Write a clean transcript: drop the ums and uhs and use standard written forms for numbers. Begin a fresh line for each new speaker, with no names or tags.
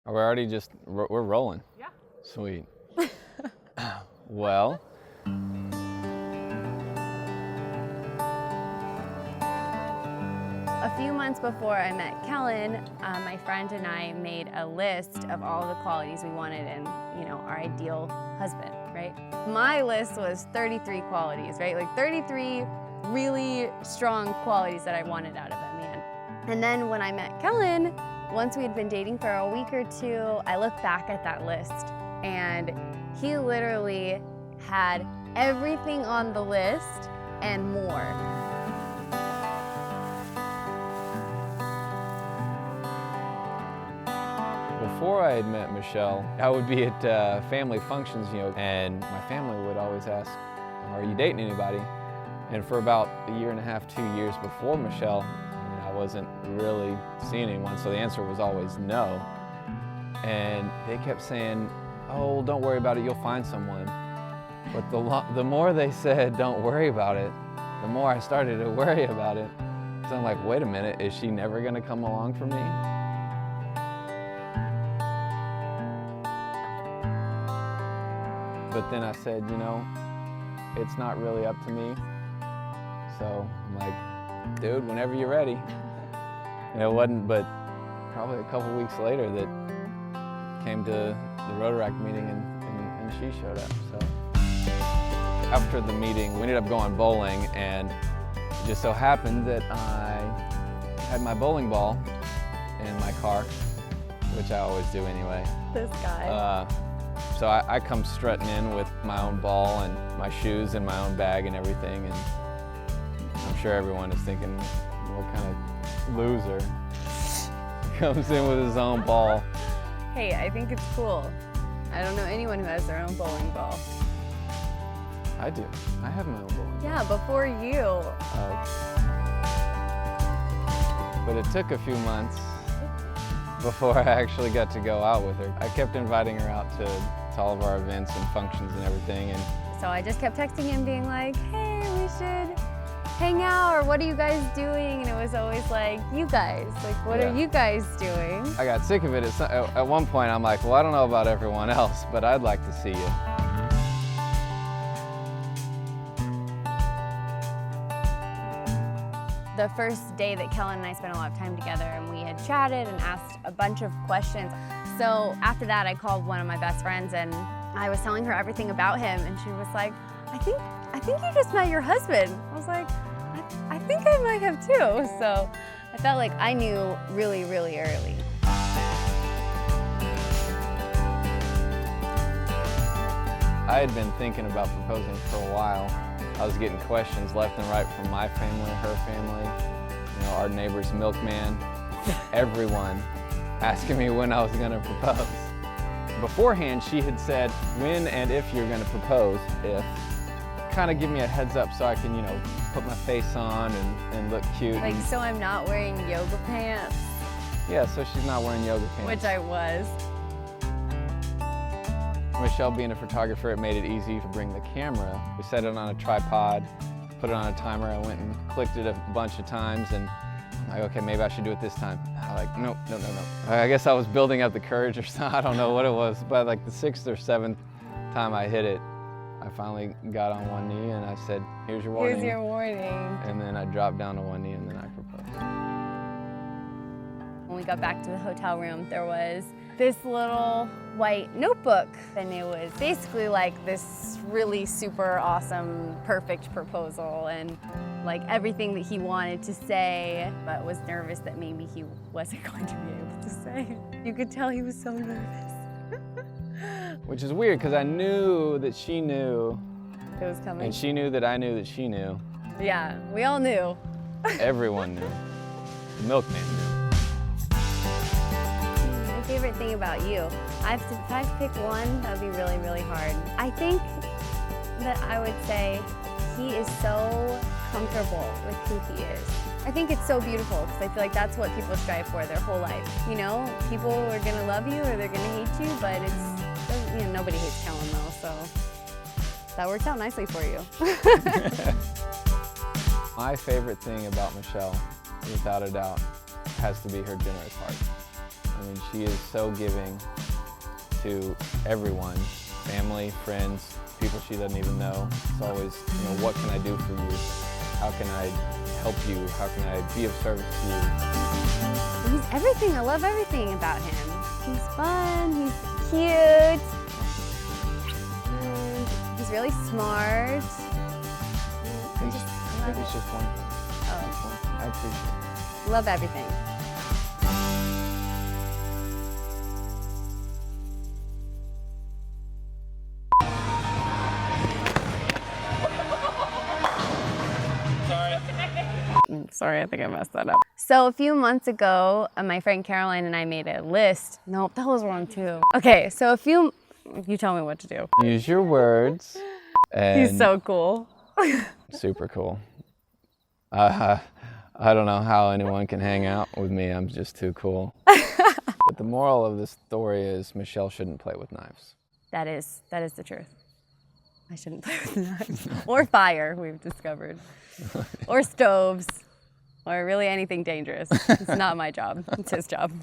We're already we're rolling.
Yeah.
Sweet. Well,
A few months before I met Kellan, my friend and I made a list of all the qualities we wanted in, our ideal husband, right? My list was 33 qualities, right? Like 33 really strong qualities that I wanted out of a man. And then when I met Kellan, once we had been dating for a week or two, I looked back at that list and he literally had everything on the list and more.
before I had met Michelle, I would be at family functions, and my family would always ask, "Are you dating anybody?" And for about a year and a half, 2 years before Michelle, I wasn't really seeing anyone, so the answer was always no. And they kept saying, "Oh, don't worry about it, you'll find someone." But the more they said, "Don't worry about it," the more I started to worry about it. So I'm like, wait a minute, is she never gonna come along for me? But then I said, it's not really up to me. So I'm like, dude, whenever you're ready. And it wasn't but probably a couple weeks later that came to the Rotaract meeting and she showed up. So after the meeting, we ended up going bowling, and it just so happened that I had my bowling ball in my car, which I always do anyway.
This guy.
So I come strutting in with my own ball and my shoes and my own bag and everything, and I'm sure everyone is thinking, what kind of loser comes in with his own ball?
Hey, I think it's cool. I don't know anyone who has their own bowling ball.
I do. I have my own bowling ball.
Yeah, before you.
But it took a few months before I actually got to go out with her. I kept inviting her out to all of our events and functions and everything. And
so I just kept texting him being like, hey, we should hang out, or what are you guys doing? And it was always like, you guys, like, what are you guys doing?
I got sick of it. At one point, I'm like, well, I don't know about everyone else, but I'd like to see you.
The first day that Kellan and I spent a lot of time together, and we had chatted and asked a bunch of questions. So after that, I called one of my best friends and I was telling her everything about him, and she was like, I think you just met your husband. I was like, I think I might have too. So I felt like I knew really, really early.
I had been thinking about proposing for a while. I was getting questions left and right from my family, her family, our neighbor's milkman, everyone asking me when I was gonna propose. Beforehand, she had said when and if you're gonna propose, if. Kind of give me a heads up so I can, put my face on and look cute.
Like, so I'm not wearing yoga pants?
Yeah, so she's not wearing yoga pants.
Which I was.
Michelle being a photographer, it made it easy to bring the camera. We set it on a tripod, put it on a timer. I went and clicked it a bunch of times, and I'm like, okay, maybe I should do it this time. I'm like, no. I guess I was building up the courage or something. I don't know what it was. But like the 6th or 7th time I hit it, I finally got on one knee and I said, here's your warning.
Here's your warning.
And then I dropped down to one knee and then I proposed.
When we got back to the hotel room, there was this little white notebook, and it was basically like this really super awesome, perfect proposal, and like everything that he wanted to say, but was nervous that maybe he wasn't going to be able to say. You could tell he was so nervous.
Which is weird, because I knew that she knew
it was coming.
And she knew that I knew that she knew.
Yeah, we all knew.
Everyone knew. The milkman knew.
My favorite thing about you, if I had to pick one, that would be really, really hard. I think that I would say he is so comfortable with who he is. I think it's so beautiful, because I feel like that's what people strive for their whole life. People are gonna love you or they're gonna hate you, but nobody hates Kellan though, so that worked out nicely for you. My
favorite thing about Michelle, without a doubt, has to be her generous heart. I mean, she is so giving to everyone, family, friends, people she doesn't even know. It's always, you know, what can I do for you? How can I help you? How can I be of service to you?
He's everything. I love everything about him. He's fun, he's cute, and he's really smart.
Maybe it's just one thing.
Oh,
I appreciate it.
love everything. Sorry, I think I messed that up. So a few months ago, my friend Caroline and I made a list. Nope, that was wrong too. Okay, so you tell me what to do.
Use your words. And
He's so cool.
super cool. I don't know how anyone can hang out with me. I'm just too cool. But the moral of this story is Michelle shouldn't play with knives.
That is the truth. I shouldn't play with knives. Or fire, we've discovered. Or stoves. Or really anything dangerous. It's not my job, it's his job.